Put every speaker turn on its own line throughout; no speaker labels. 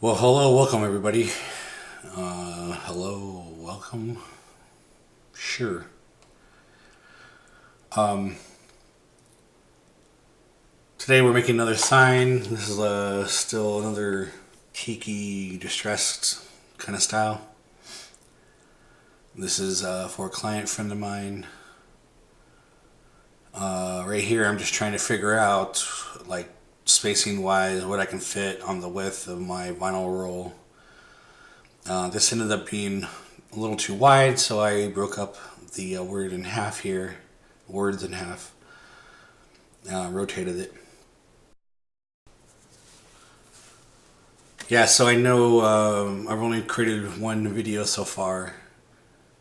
Well, hello, welcome everybody. Hello, welcome. Sure. Today we're making another sign. This is still another Tiki distressed kind of style. This is for a client friend of mine. Right here, I'm just trying to figure out, like, spacing wise, what I can fit on the width of my vinyl roll. This ended up being a little too wide, so I broke up the word in half here, words in half, rotated it. Yeah, so I know I've only created one video so far.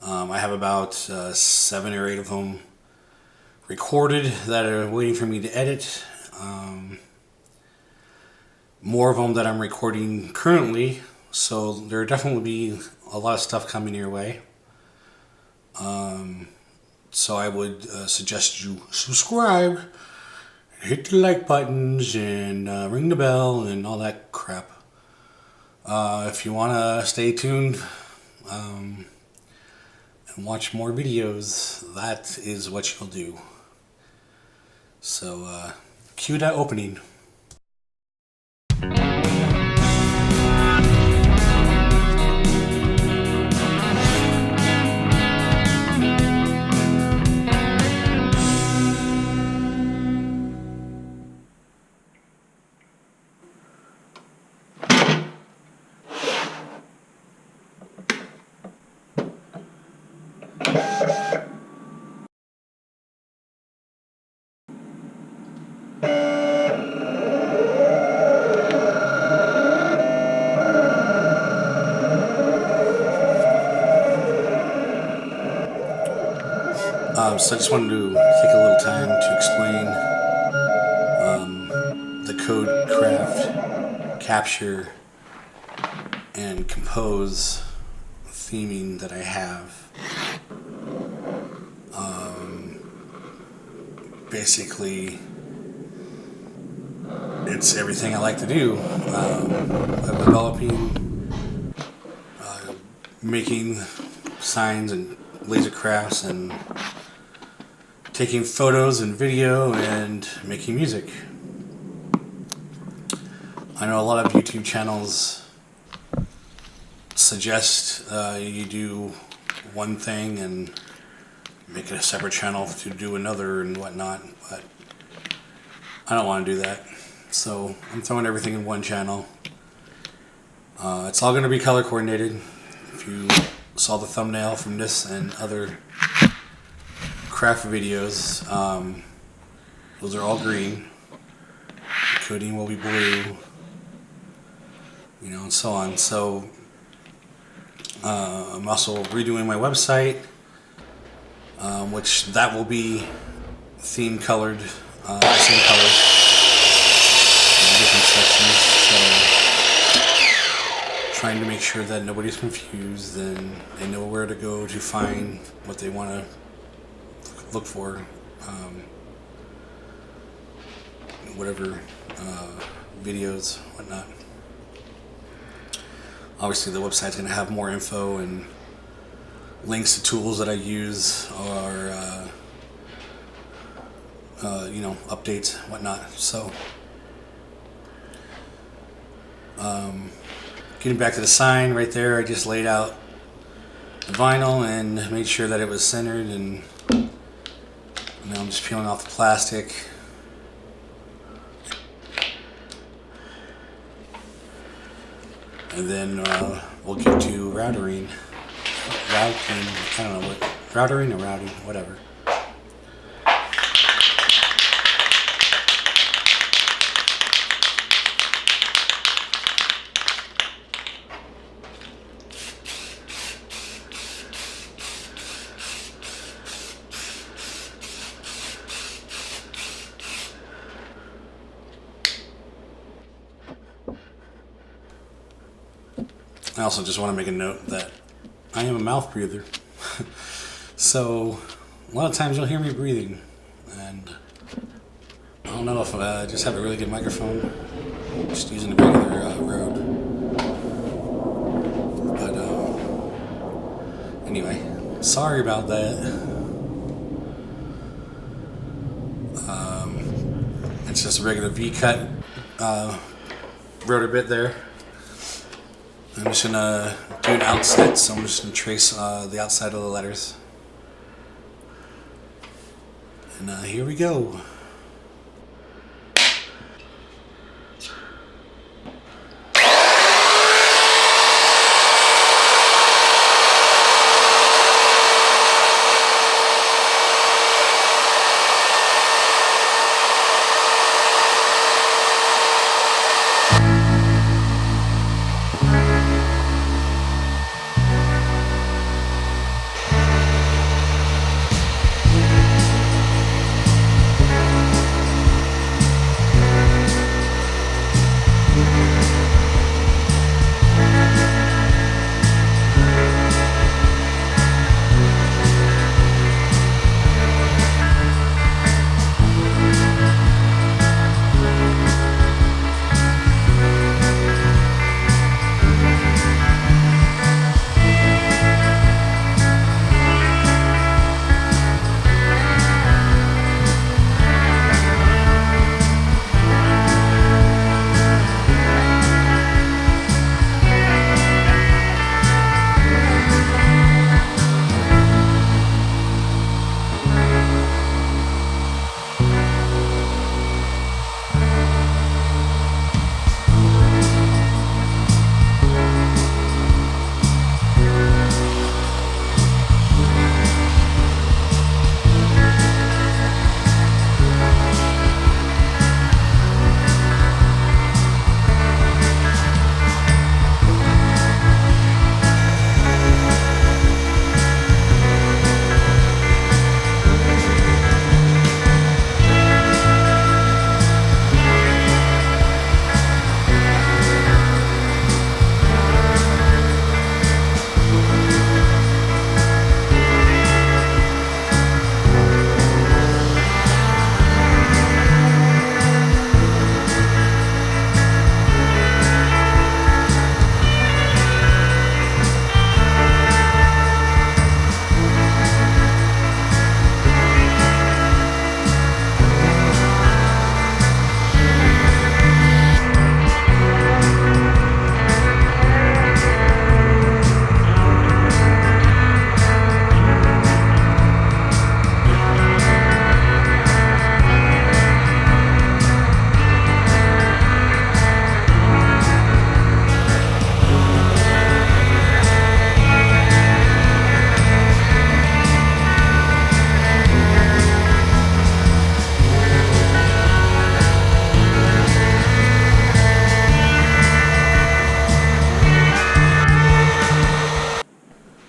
I have about 7 or 8 of them recorded that are waiting for me to edit. More of them that I'm recording currently, so there will definitely be a lot of stuff coming your way. So I would suggest you subscribe, hit the like buttons, and ring the bell and all that crap. If you want to stay tuned and watch more videos, that is what you'll do. So cue that opening. So I just wanted to take a little time to explain the code, craft, capture, and compose theming that I have. Basically, it's everything I like to do. I'm developing, making signs and laser crafts, and taking photos and video, and making music. I know a lot of YouTube channels suggest you do one thing and make it a separate channel to do another and whatnot, but I don't want to do that. So I'm throwing everything in one channel. It's all going to be color coordinated. If you saw the thumbnail from this and other craft videos, those are all green. The coding will be blue, and so on. So I'm also redoing my website, which that will be theme colored, same color in different sections. So trying to make sure that nobody's confused and they know where to go to find what they want to look for, whatever videos, whatnot. Obviously the website's going to have more info and links to tools that I use, or updates, whatnot. So getting back to the sign right there, I just laid out the vinyl and made sure that it was centered, and now I'm just peeling off the plastic. And then we'll get to routering, I don't know what, routering or routing, whatever. I also just want to make a note that I am a mouth breather. So a lot of times you'll hear me breathing, and I don't know if I just have a really good microphone, just using a regular Rode. Anyway, sorry about that. It's just a regular V-cut rotor bit there. I'm just gonna do an outset, so I'm just gonna trace the outside of the letters. And here we go.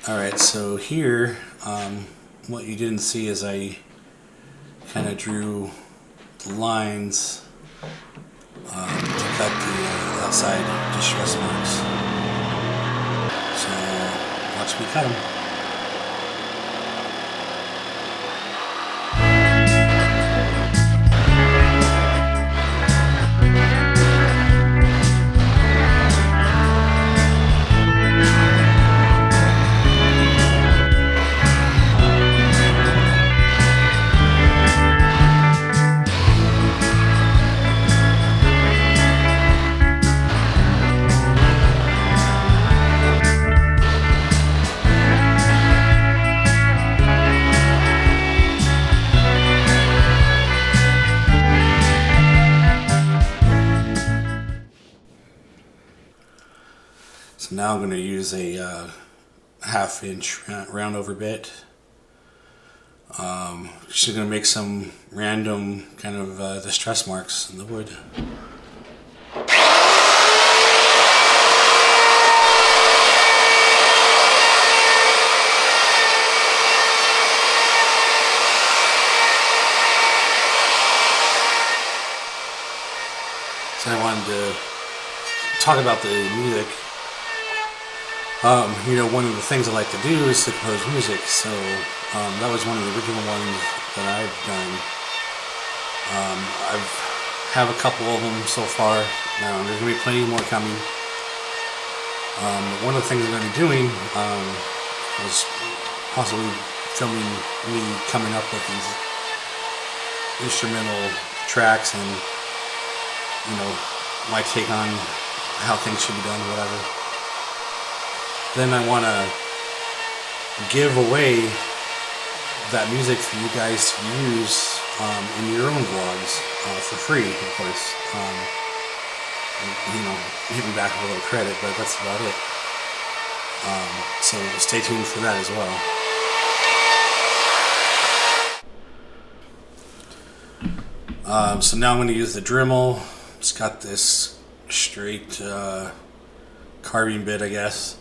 Alright, so here, what you didn't see is I kind of drew the lines to cut the outside distress marks. So, watch me cut them. So now I'm going to use a 1/2 inch round over bit. Just going to make some random kind of distress marks in the wood. So I wanted to talk about the music. You know, one of the things I like to do is to compose music, so that was one of the original ones that I've done. I have a couple of them so far. Now there's going to be plenty more coming. One of the things I'm going to be doing is possibly filming me coming up with these instrumental tracks and, you know, my take on how things should be done or whatever. Then I want to give away that music for you guys to use in your own vlogs for free, of course. You know, hit me back with a little credit, but that's about it. So stay tuned for that as well. So now I'm going to use the Dremel. It's got this straight carving bit, I guess.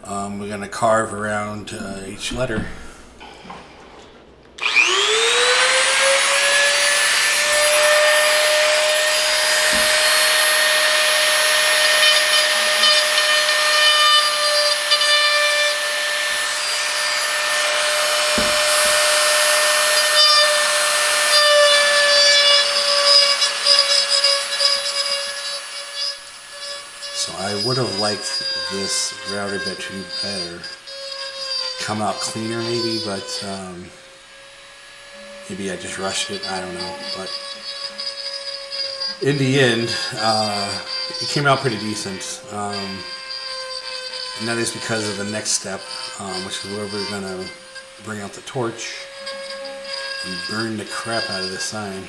We're going to carve around each letter. So I would have liked this router bit to be better, come out cleaner maybe, but maybe I just rushed it, I don't know. But in the end, it came out pretty decent, and that is because of the next step, which is where we're gonna bring out the torch and burn the crap out of this sign.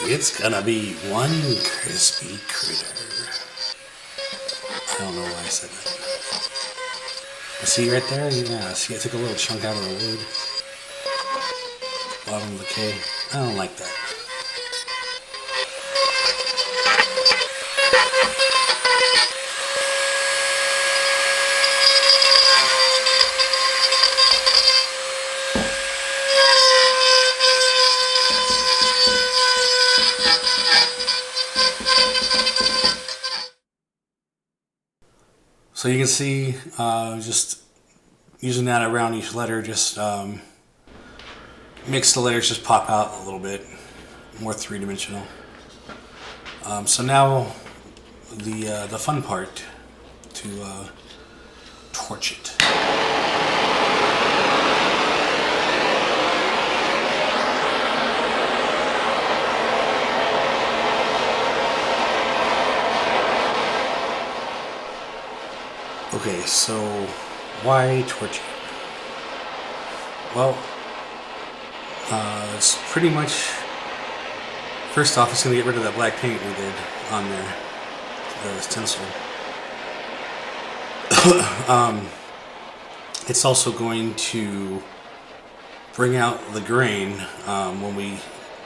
It's gonna be one crispy critter. I don't know why I said that. See right there? Yeah, see I took a little chunk out of the wood. Bottom of the K. I don't like that. So you can see, just using that around each letter just makes the letters just pop out a little bit more three-dimensional. So now the fun part, to torch it. Okay, so why torching? Well, it's pretty much, first off, it's going to get rid of that black paint we did on there, the stencil. It's also going to bring out the grain when we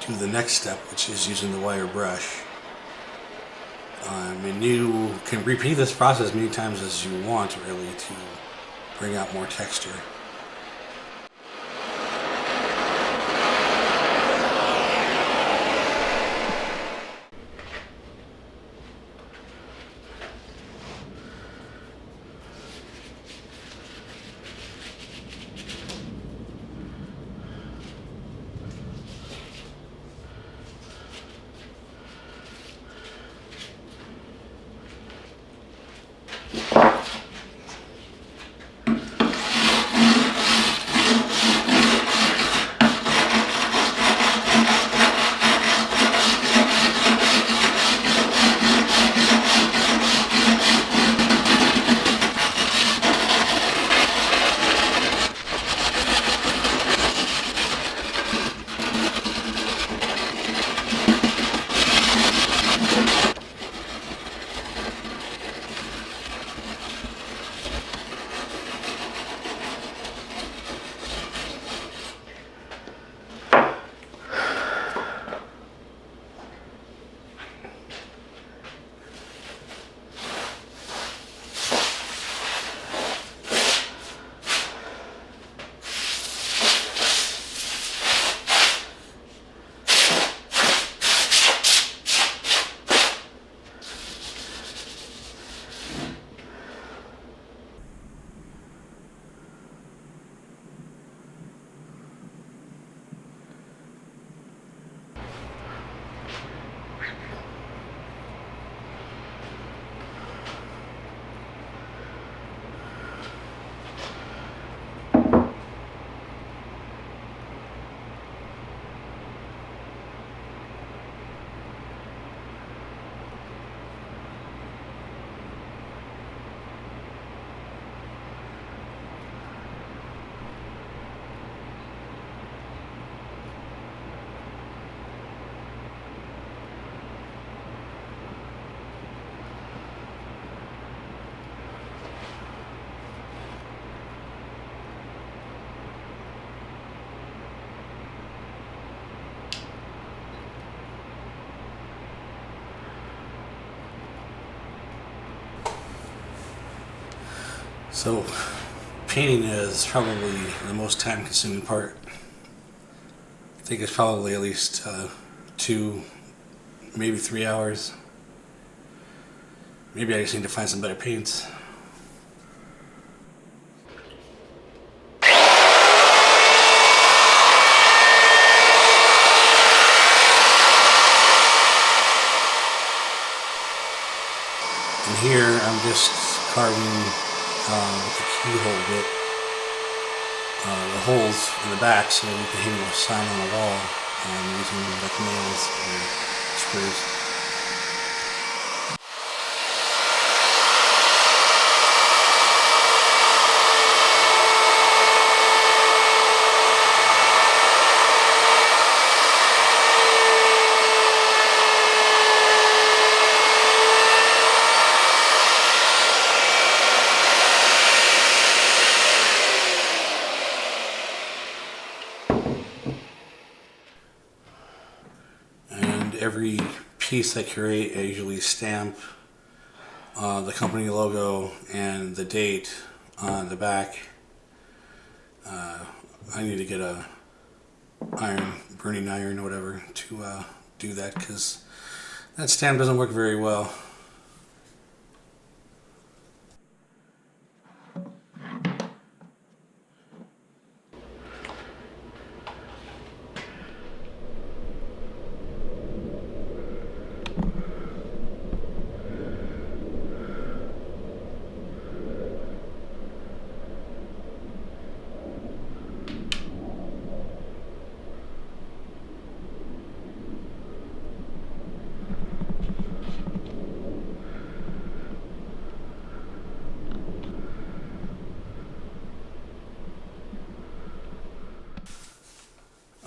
do the next step, which is using the wire brush. And you can repeat this process many times as you want, really, to bring out more texture. So painting is probably the most time consuming part. I think it's probably at least 2, maybe 3 hours. Maybe I just need to find some better paints. And here I'm just carving with the keyhole bit the holes in the back so we can hang a sign on the wall using like nails or screws. Every piece I create, I usually stamp the company logo and the date on the back. I need to get a burning iron or whatever to do that, because that stamp doesn't work very well.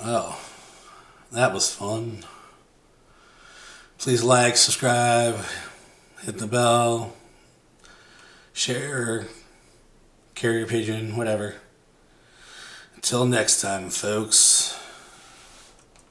Oh, that was fun. Please like, subscribe, hit the bell, share, carrier pigeon, whatever. Until next time, folks.